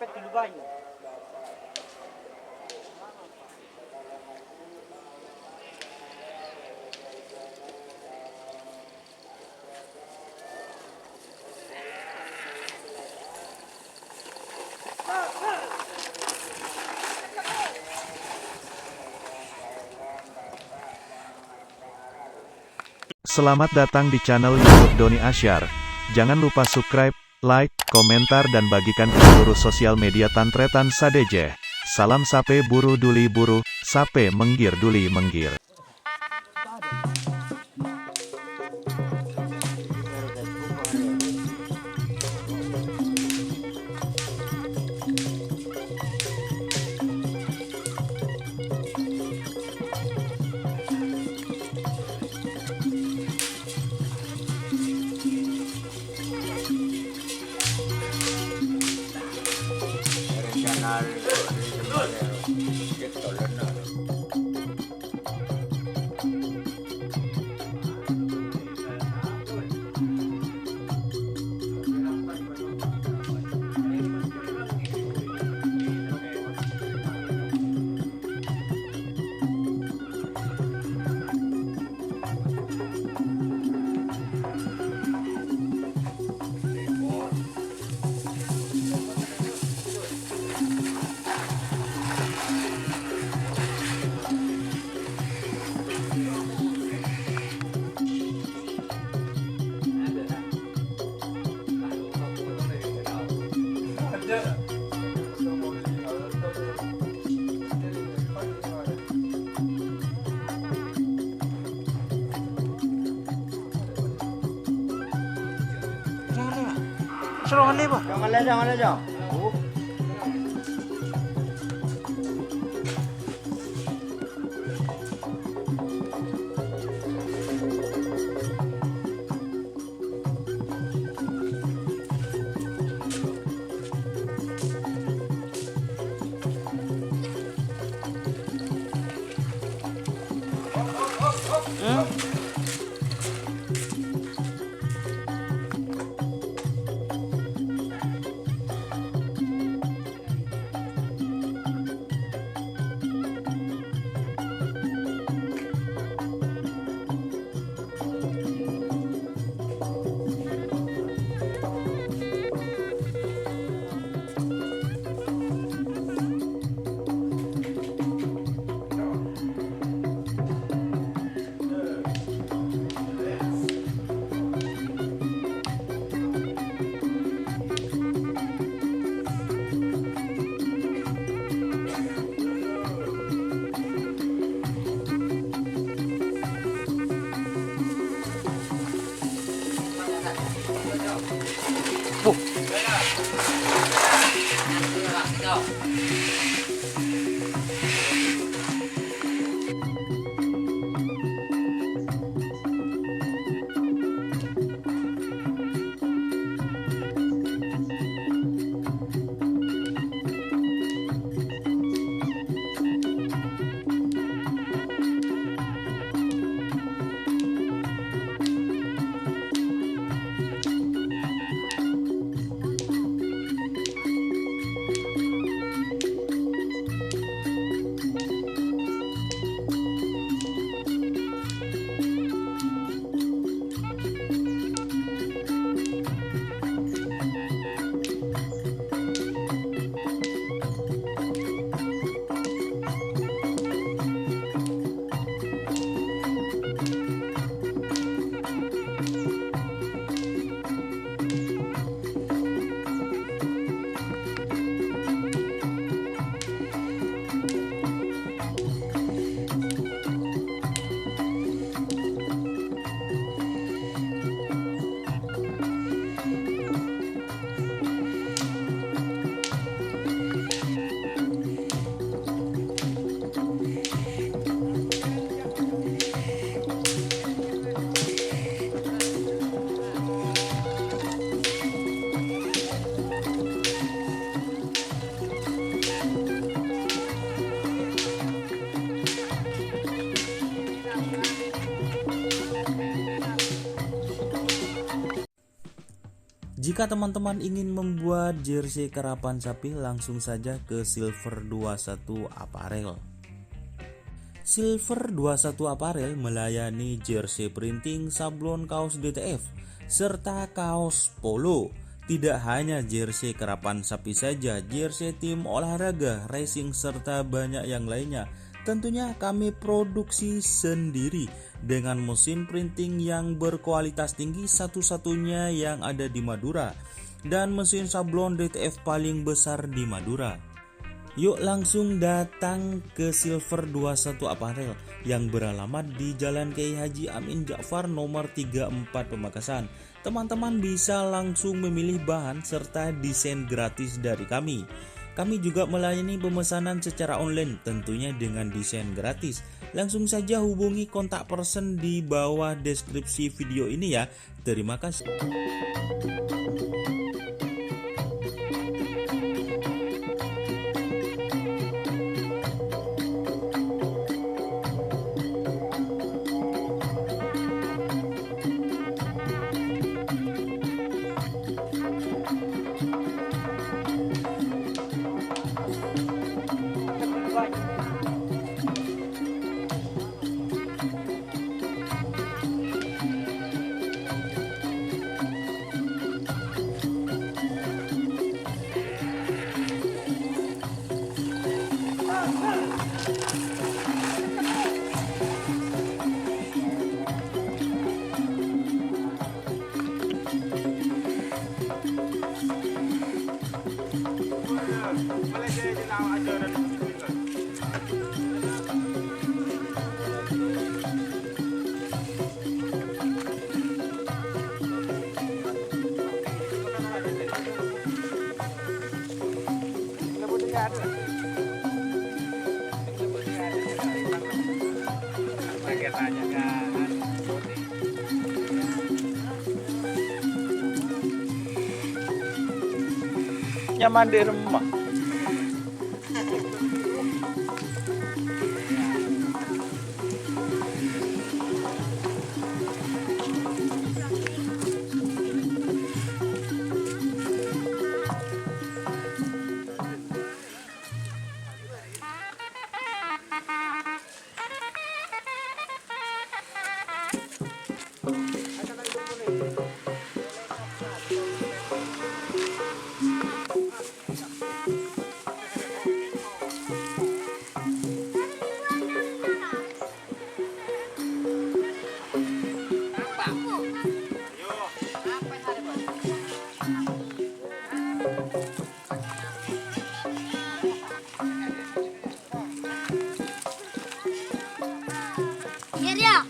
mepet dulu banyak. Selamat datang di channel YouTube Doni Asyar. Jangan lupa subscribe, like, komentar dan bagikan ke seluruh sosial media Tantretan Sadejeh. Salam sape buru duli buru, sape menggir duli menggir. Jangan lewat. Jangan lejak. Jika teman-teman ingin membuat jersey karapan sapi, langsung saja ke Silver 21 Apparel. Silver 21 Apparel melayani jersey printing, sablon, kaos DTF, serta kaos polo. Tidak hanya jersey karapan sapi saja, jersey tim olahraga, racing, serta banyak yang lainnya. Tentunya kami produksi sendiri dengan mesin printing yang berkualitas tinggi, satu-satunya yang ada di Madura, dan mesin sablon DTF paling besar di Madura. Yuk langsung datang ke Silver 21 Apparel yang beralamat di Jalan Kiai Haji Amin Ja'far nomor 34 Pamekasan. Teman-teman bisa langsung memilih bahan serta desain gratis dari kami. Kami juga melayani pemesanan secara online, tentunya dengan desain gratis. Langsung saja hubungi kontak person di bawah deskripsi video ini ya. Terima kasih. Nyaman di rumah. Ya.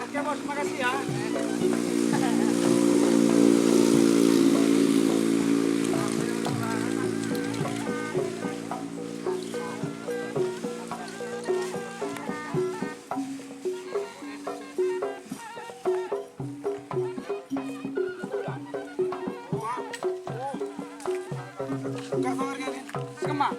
Oke bos, makasih ya. Kemana?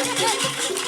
Hei.